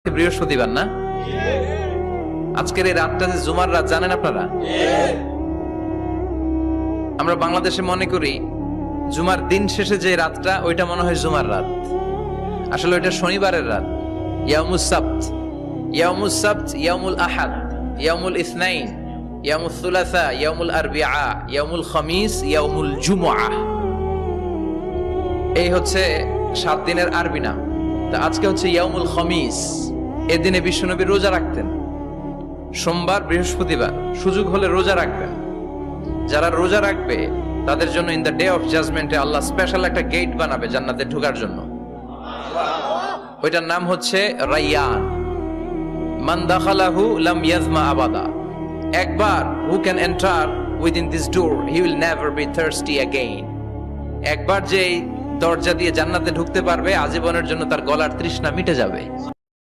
বৃহস্পতিবার না? আজকের এই রাতটা যে জুমার রাত জানেন আপনারা? আমরা বাংলাদেশে মনে করি জুমার দিন শেষে যে রাতটা ওইটা মনে হয় জুমার রাত, আসলে ওইটা শনিবারের রাত। ইয়াউমুস সাবত, ইয়াউমুস সাবত, ইয়াউমুল আহাদ, ইয়াউমুল ইসনাইন, ইয়াউমুল সুলাসা, ইয়াউমুল আরবিআ, ইয়াউমুল খামিস, ইয়াউমুল জুমআহ। এই হচ্ছে 7 দিনের আরবি নাম। তা আজকে হচ্ছে ইয়াউমুল খামিস। এদিনে বিশ্বনবী রোজা রাখতেন, সোমবার বৃহস্পতিবার সুযোগ হলে রোজা রাখবেন। যারা রোজা রাখবে তাদের জন্য ইন দ্য ডে অফ জাজমেন্টে আল্লাহ স্পেশাল একটা গেট বানাবে জান্নাতে ঢোকার জন্য। ওইটার নাম হচ্ছে রাইয়ান। মান দাখালাহু লাম ইয়াজমা আবাদা। একবার who can enter within this door he will never be thirsty again. একবার যে দরজা দিয়ে জান্নাতে ঢুকতে পারবে আজীবনের জন্য তার গলার তৃষ্ণা মিটে যাবে।